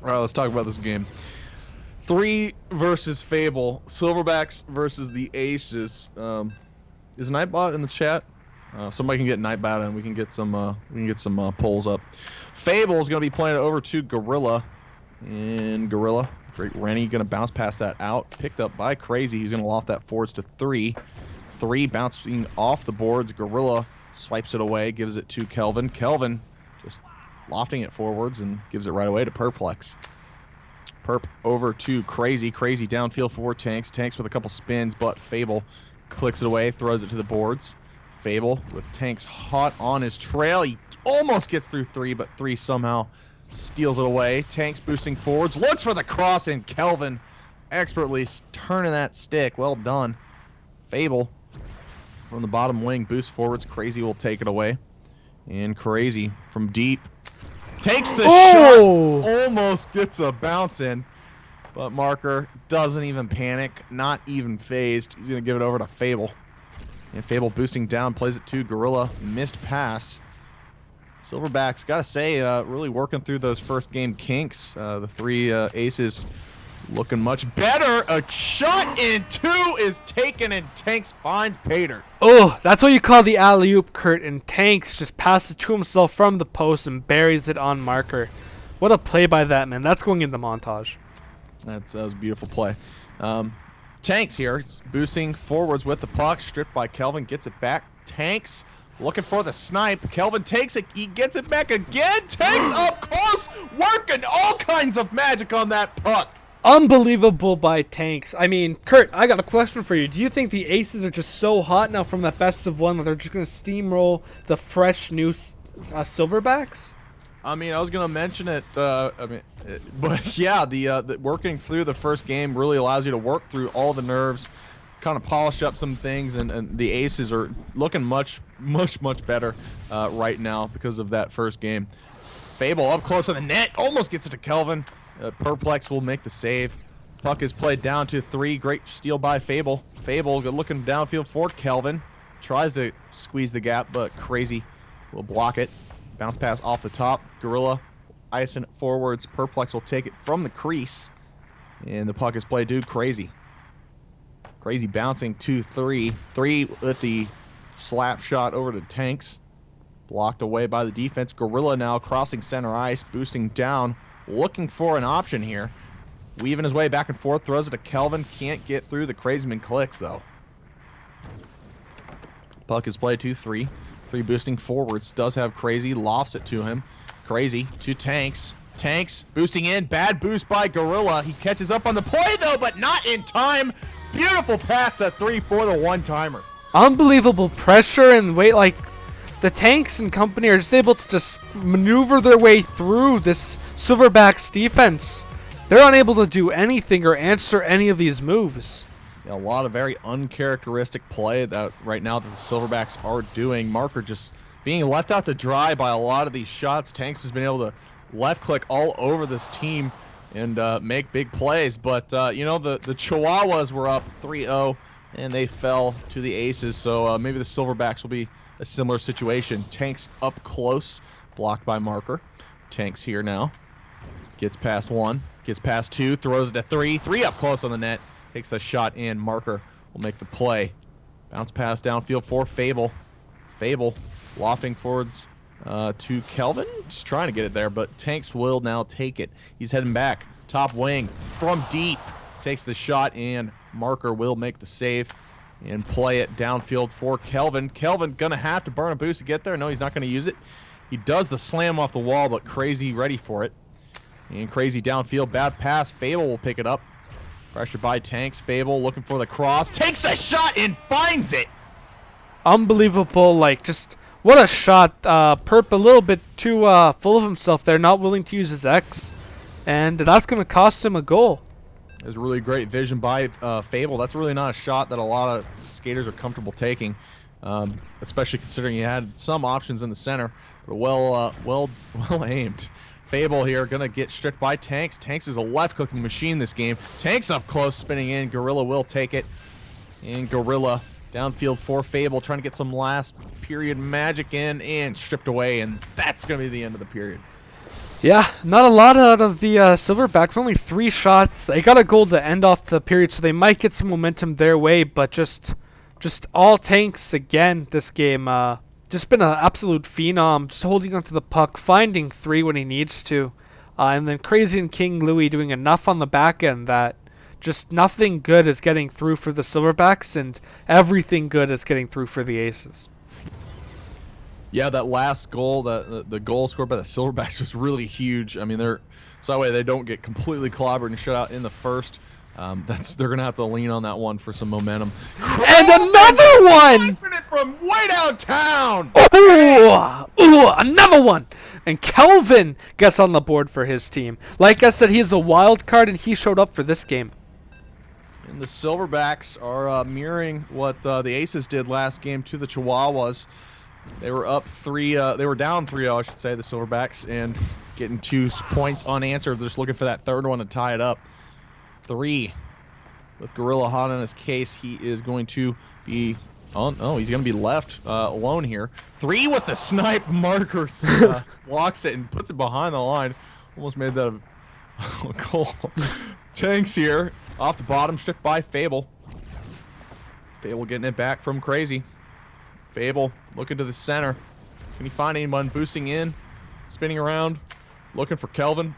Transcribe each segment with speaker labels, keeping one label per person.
Speaker 1: All right, let's talk about this game. 3 versus Fable. Silverbacks versus the Aces. Is Nightbot in the chat? Somebody can get Nightbot and we can get some polls up. Fable is going to be playing it over to Guerrila. And Guerrila, great Rennie, going to bounce past that out. Picked up by Crazy. He's going to loft that forwards to 3. 3 bouncing off the boards. Guerrila swipes it away, gives it to Kelvin. Kelvin just lofting it forwards and gives it right away to Perplex. Perp over to Crazy. Crazy downfield for Tanks. Tanks with a couple spins, but Fable clicks it away, throws it to the boards. Fable with Tanks hot on his trail. He almost gets through 3, but 3 somehow steals it away. Tanks boosting forwards. Looks for the cross, and Kelvin expertly turning that stick. Well done. Fable from the bottom wing boosts forwards. Crazy will take it away. And Crazy from deep takes the shot, almost gets a bounce in, but Marker doesn't even panic, not even phased. He's going to give it over to Fable. And Fable boosting down, plays it to Guerrila. Missed pass. Silverbacks, got to say, really working through those first game kinks. The 3 aces looking much better. A shot in 2 is taken, and Tanks finds Pater.
Speaker 2: Oh, that's what you call the alley-oop, Kurt, and Tanks just passes to himself from the post and buries it on Marker. What a play by that, man. That's going in the montage.
Speaker 1: That was a beautiful play. Tanks here, boosting forwards with the puck, stripped by Kelvin, gets it back. Tanks looking for the snipe. Kelvin takes it, he gets it back again. Tanks up close, working all kinds of magic on that puck.
Speaker 2: Unbelievable by Tanks. I mean, Kurt, I got a question for you. Do you think the Aces are just so hot now from that best of 1 that they're just going to steamroll the fresh new Silverbacks?
Speaker 1: I mean, I was going to mention it, but yeah, the working through the first game really allows you to work through all the nerves, kind of polish up some things, and the Aces are looking much better right now because of that first game. Fable up close on the net, almost gets it to Kelvin. Perplex will make the save. Puck is played down to 3. Great steal by Fable. Fable looking downfield for Kelvin. Tries to squeeze the gap, but Crazy will block it. Bounce pass off the top. Guerrila icing it forwards. Perplex will take it from the crease. And the puck is played to Crazy. Crazy bouncing to 3. 3 with the slap shot over to Tanks. Blocked away by the defense. Guerrila now crossing center ice, boosting down. Looking for an option here. Weaving his way back and forth. Throws it to Kelvin. Can't get through. The Crazyman clicks, though. Puck is played 2-3. 3 boosting forwards. Does have Crazy. Lofts it to him. Crazy to Tanks. Tanks boosting in. Bad boost by Guerrila. He catches up on the play, though, but not in time. Beautiful pass to 3 for the one-timer.
Speaker 2: Unbelievable pressure and weight, like... The Tanks and company are just able to just maneuver their way through this Silverbacks defense. They're unable to do anything or answer any of these moves.
Speaker 1: A lot of very uncharacteristic play that right now that the Silverbacks are doing. Marker just being left out to dry by a lot of these shots. Tanks has been able to left click all over this team and make big plays. But, you know, the Chihuahuas were up 3-0 and they fell to the Aces. So maybe the Silverbacks will be a similar situation. Tanks up close, blocked by Marker. Tanks here now. Gets past 1, gets past 2, throws it to 3. 3 up close on the net. Takes the shot in. Marker will make the play. Bounce pass downfield for Fable. Fable lofting forwards to Kelvin. Just trying to get it there, but Tanks will now take it. He's heading back. Top wing from deep. Takes the shot, and Marker will make the save and play it downfield for Kelvin. Kelvin gonna have to burn a boost to get there. No, he's not gonna use it. He does the slam off the wall, but Crazy ready for it. And Crazy downfield, bad pass. Fable will pick it up. Pressure by Tanks. Fable looking for the cross. Takes the shot and finds it.
Speaker 2: Unbelievable, like, just what a shot. Perp a little bit too full of himself there, not willing to use his X. And that's gonna cost him a goal.
Speaker 1: It was really great vision by Fable. That's really not a shot that a lot of skaters are comfortable taking, especially considering he had some options in the center. But well aimed. Fable here gonna get stripped by Tanks. Tanks is a left-clicking machine this game. Tanks up close, spinning in. Guerrila will take it. And Guerrila downfield for Fable, trying to get some last period magic in and stripped away. And that's gonna be the end of the period.
Speaker 2: Yeah, not a lot out of the Silverbacks. Only 3 shots. They got a goal to end off the period, so they might get some momentum their way. But just all tanks again this game. Just been an absolute phenom. Just holding onto the puck, finding 3 when he needs to, and then Crazy and King Louis doing enough on the back end that just nothing good is getting through for the Silverbacks, and everything good is getting through for the Aces.
Speaker 1: Yeah, that last goal, the goal scored by the Silverbacks was really huge. I mean, so that way they don't get completely clobbered and shut out in the first. They're gonna have to lean on that one for some momentum.
Speaker 2: And another one!
Speaker 1: It from way downtown.
Speaker 2: Ooh, another one! And Kelvin gets on the board for his team. Like I said, he is a wild card, and he showed up for this game.
Speaker 1: And the Silverbacks are mirroring what the Aces did last game to the Chihuahuas. They were up 3. They were down 3-0, I should say, the Silverbacks, and getting 2 points unanswered. They're just looking for that third one to tie it up. 3. With Guerrila hot in his case, he is going to be. Oh no, he's going to be left alone here. 3 with the snipe. Markers blocks it and puts it behind the line. Almost made that a goal. Tanks here off the bottom, stripped by Fable. Fable getting it back from Crazy. Fable looking to the center. Can he find anyone boosting in? Spinning around. Looking for Kelvin.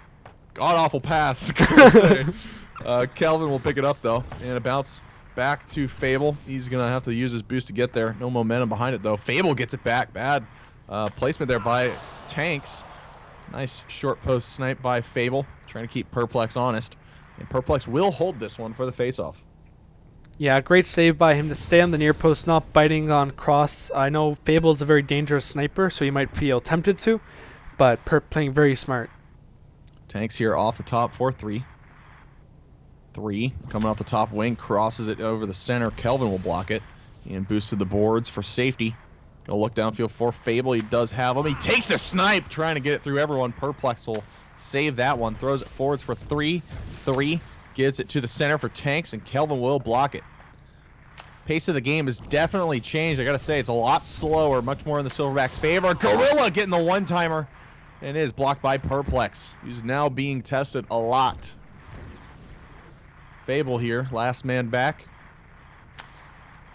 Speaker 1: God-awful pass. Kelvin will pick it up, though. And a bounce back to Fable. He's going to have to use his boost to get there. No momentum behind it, though. Fable gets it back. Bad placement there by Tanks. Nice short post snipe by Fable. Trying to keep Perplex honest. And Perplex will hold this one for the faceoff.
Speaker 2: Yeah, great save by him to stay on the near post, not biting on cross. I know Fable is a very dangerous sniper, so he might feel tempted to, but Perp playing very smart.
Speaker 1: Tanks here off the top for 3. 3 coming off the top wing, crosses it over the center. Kelvin will block it and boosted the boards for safety. Gonna look downfield for Fable. He does have him. He takes the snipe, trying to get it through everyone. Perplex will save that one. Throws it forwards for 3. 3 gives it to the center for Tanks, and Kelvin will block it. Pace of the game has definitely changed. I gotta say, it's a lot slower, much more in the Silverbacks' favor. Guerrila getting the one-timer, and it is blocked by Perplex, who's now being tested a lot. Fable here, last man back.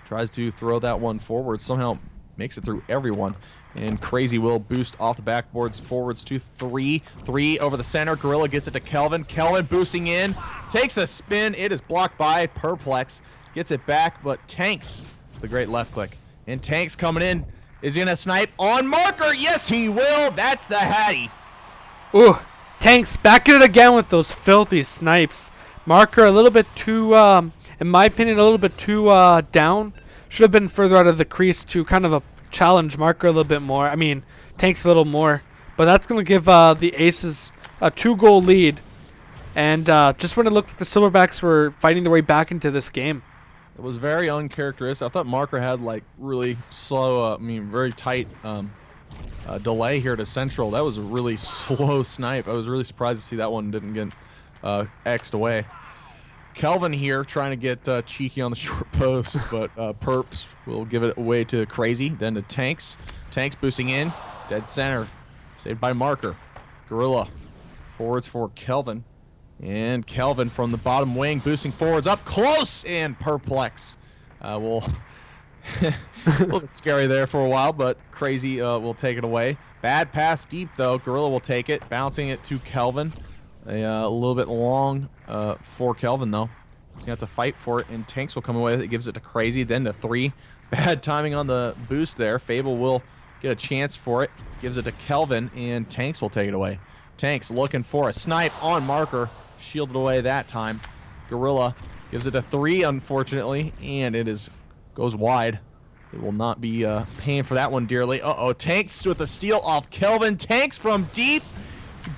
Speaker 1: Tries to throw that one forward, somehow makes it through everyone. And Crazy will boost off the backboards forwards to 3. 3 over the center. Guerrila gets it to Kelvin. Kelvin boosting in. Takes a spin. It is blocked by Perplex. Gets it back, but Tanks, the great left click. And Tanks coming in. Is he going to snipe on Marker? Yes, he will. That's the Hattie.
Speaker 2: Ooh, Tanks back at it again with those filthy snipes. Marker a little bit too, in my opinion, a little bit too down. Should have been further out of the crease to kind of a challenge Marker a little bit more. I mean, Tanks a little more. But that's going to give the Aces a 2-goal lead. And just when it looked like the Silverbacks were fighting their way back into this game.
Speaker 1: It was very uncharacteristic. I thought Marker had like really slow, very tight delay here to Central. That was a really slow snipe. I was really surprised to see that one didn't get X'd away. Kelvin here trying to get cheeky on the short post, but Perps will give it away to Crazy, then to Tanks. Tanks boosting in, dead center, saved by Marker. Guerrila forwards for Kelvin, and Kelvin from the bottom wing boosting forwards up close, and Perplex will a little bit scary there for a while, but Crazy will take it away. Bad pass deep though. Guerrila will take it, bouncing it to Kelvin. A little bit long for Kelvin, though. He's going to have to fight for it, and Tanks will come away with it. Gives it to Crazy, then to 3. Bad timing on the boost there. Fable will get a chance for it. Gives it to Kelvin, and Tanks will take it away. Tanks looking for a snipe on Marker. Shielded away that time. Guerrila gives it to 3, unfortunately, and it goes wide. It will not be paying for that one dearly. Uh-oh, Tanks with the steal off Kelvin. Tanks from deep.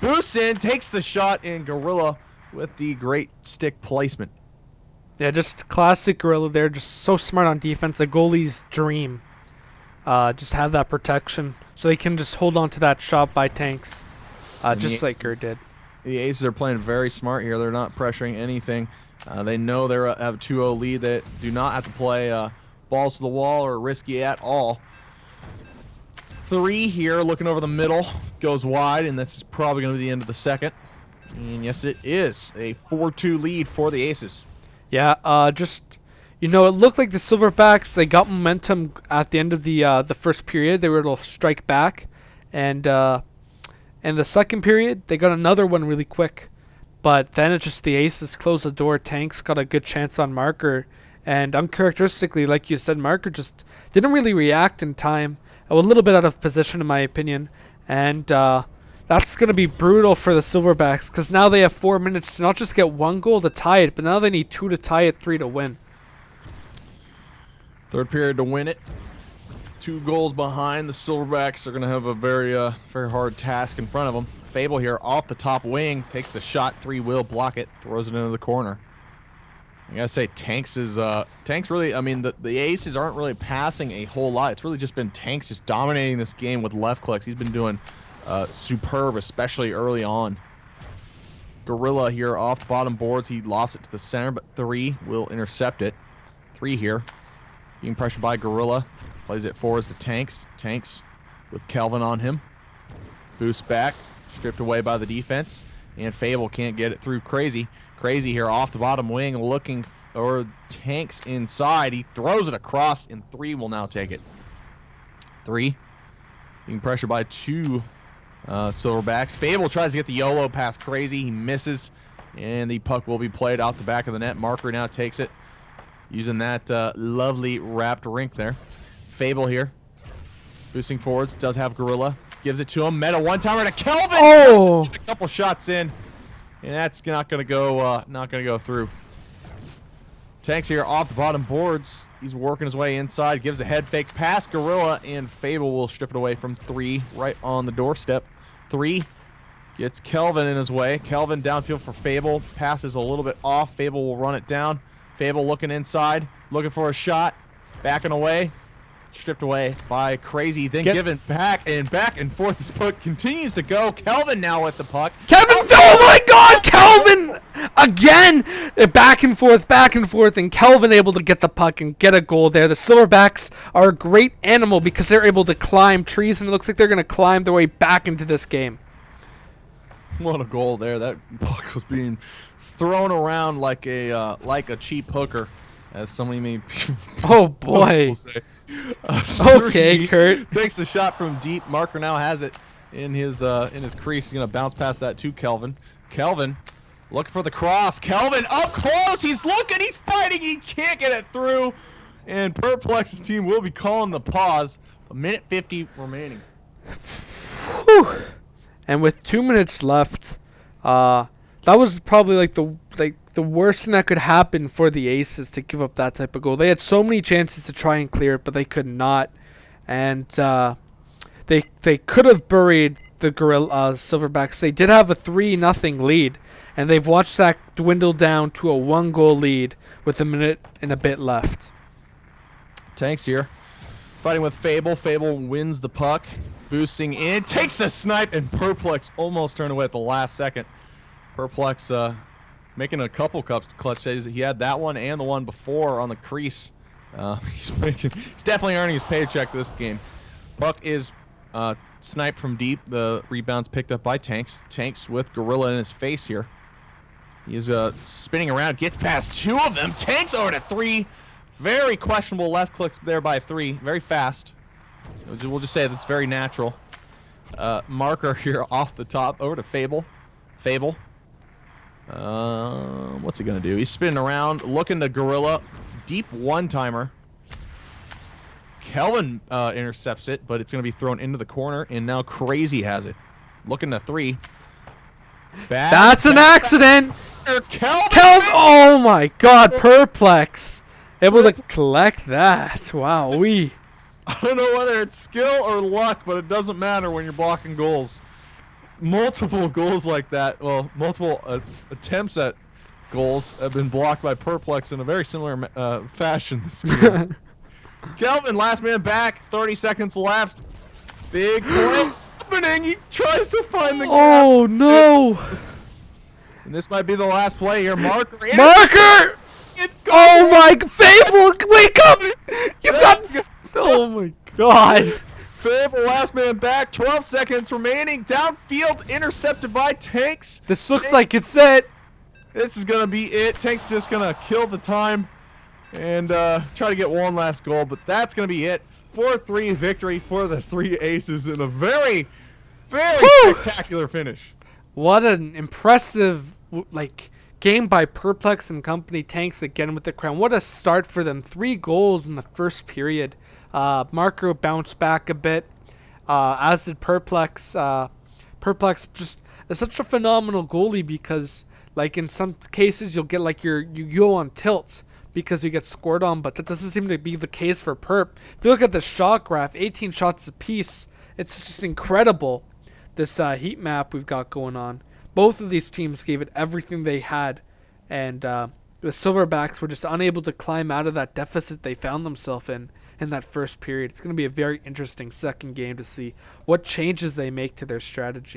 Speaker 1: Boosts in, takes the shot, and Guerrila with the great stick placement.
Speaker 2: Yeah, just classic Guerrila there. Just so smart on defense. The goalie's dream. Just have that protection so they can just hold on to that shot by Tanks. Just like Gur did.
Speaker 1: The Aces are playing very smart here. They're not pressuring anything. They know they have a 2-0 lead. They do not have to play balls to the wall or risky at all. 3 here, looking over the middle. goes wide, and this is probably going to be the end of the second. And yes, it is a 4-2 lead for the Aces.
Speaker 2: Yeah, just, it looked like the Silverbacks, they got momentum at the end of the first period. They were able to strike back. And in the second period, they got another one really quick. But then it just, the Aces closed the door. Tanks got a good chance on Marker. And uncharacteristically, like you said, Marker just didn't really react in time. A little bit out of position, in my opinion. And that's going to be brutal for the Silverbacks, because now they have 4 minutes to not just get 1 goal to tie it, but now they need 2 to tie it, 3 to win.
Speaker 1: Third period to win it. 2 goals behind. The Silverbacks are going to have a very hard task in front of them. Fable here off the top wing, takes the shot, 3 will block it, throws it into the corner. I gotta say, Tanks really, I mean, the Aces aren't really passing a whole lot. It's really just been Tanks just dominating this game with left clicks. He's been doing superb, especially early on. Guerrila here off the bottom boards. He lost it to the center, but 3 will intercept it. 3 here. Being pressured by Guerrila. Plays it forwards to Tanks. Tanks with Kelvin on him. Boosts back. Stripped away by the defense. And Fable can't get it through Crazy. Crazy here off the bottom wing looking for Tanks inside. He throws it across, and 3 will now take it. 3 being pressured by 2 Silverbacks. Fable tries to get the YOLO past Crazy. He misses, and the puck will be played out the back of the net. Marker now takes it, using that lovely wrapped rink there. Fable here, boosting forwards, does have Guerrilla. Gives it to him. Meta one-timer to Kelvin.
Speaker 2: Oh!
Speaker 1: A couple shots in, and that's not gonna go through. Tanks here off the bottom boards. He's working his way inside. Gives a head fake past Guerrilla, and Fable will strip it away from 3 right on the doorstep. 3 gets Kelvin in his way. Kelvin downfield for Fable. Passes a little bit off. Fable will run it down. Fable looking inside, looking for a shot. Backing away. Stripped away by Crazy, then given back and forth. This puck continues to go. Kelvin now with the puck.
Speaker 2: Kelvin, oh my God, Kelvin again! Back and forth, and Kelvin able to get the puck and get a goal there. The Silverbacks are a great animal because they're able to climb trees, and it looks like they're going to climb their way back into this game.
Speaker 1: What a goal there! That puck was being thrown around like a cheap hooker, as so many
Speaker 2: oh boy.
Speaker 1: Say.
Speaker 2: Okay, Kurt
Speaker 1: takes the shot from deep. Marker now has it in his crease. He's gonna bounce past that to Kelvin. Kelvin looking for the cross. Kelvin up close. He's looking. He's fighting. He can't get it through. And Perplex's team will be calling the pause. 1:50 remaining.
Speaker 2: Whew. And with 2 minutes left, that was probably like the worst thing that could happen for the Aces, to give up that type of goal. They had so many chances to try and clear it, but they could not. And they could have buried the Guerrilla Silverbacks. They did have a 3-0 lead, and they've watched that dwindle down to a 1-goal lead with a minute and a bit left.
Speaker 1: Tanks here, fighting with Fable. Fable wins the puck, boosting in, takes the snipe, and Perplex almost turned away at the last second. Perplex making a couple clutch saves. He had that one and the one before on the crease. He's definitely earning his paycheck this game. Puck is sniped from deep. The rebound's picked up by Tanks. Tanks with Guerrilla in his face here. He's spinning around, gets past 2 of them. Tanks over to 3. Very questionable left clicks there by 3. Very fast. We'll just say that's very natural. Marker here off the top over to Fable. Fable. What's he gonna do? He's spinning around, looking to Guerrilla. Deep one-timer. Kelvin intercepts it, but it's gonna be thrown into the corner, and now Crazy has it. Looking to 3.
Speaker 2: That's an accident!
Speaker 1: Kelvin!
Speaker 2: Oh my God, Perplex! Able to collect that. Wow, I
Speaker 1: don't know whether it's skill or luck, but it doesn't matter when you're blocking goals. Multiple goals like that, well, multiple attempts at goals have been blocked by Perplex in a very similar fashion this game. Kelvin, last man back, 30 seconds left. Big play happening. He tries to find the gap.
Speaker 2: Oh no!
Speaker 1: And this might be the last play here. Marker!
Speaker 2: Oh my, Fable, wake up! You got... Oh my God.
Speaker 1: Fable, last man back. 12 seconds remaining. Downfield, intercepted by Tanks.
Speaker 2: This looks like it's it.
Speaker 1: This is going to be it. Tanks just going to kill the time and try to get one last goal, but that's going to be it. 4-3 victory for the three aces in a very, very spectacular finish.
Speaker 2: What an impressive game by Perplex and company. Tanks again with the crown. What a start for them. 3 goals in the first period. Marco bounced back a bit, as did Perplex. Perplex just is such a phenomenal goalie because, like, in some cases you'll get like you go on tilt because you get scored on, but that doesn't seem to be the case for Perp. If you look at the shot graph, 18 shots apiece, it's just incredible, this heat map we've got going on. Both of these teams gave it everything they had, and the Silverbacks were just unable to climb out of that deficit they found themselves in that first period. It's going to be a very interesting second game to see what changes they make to their strategy.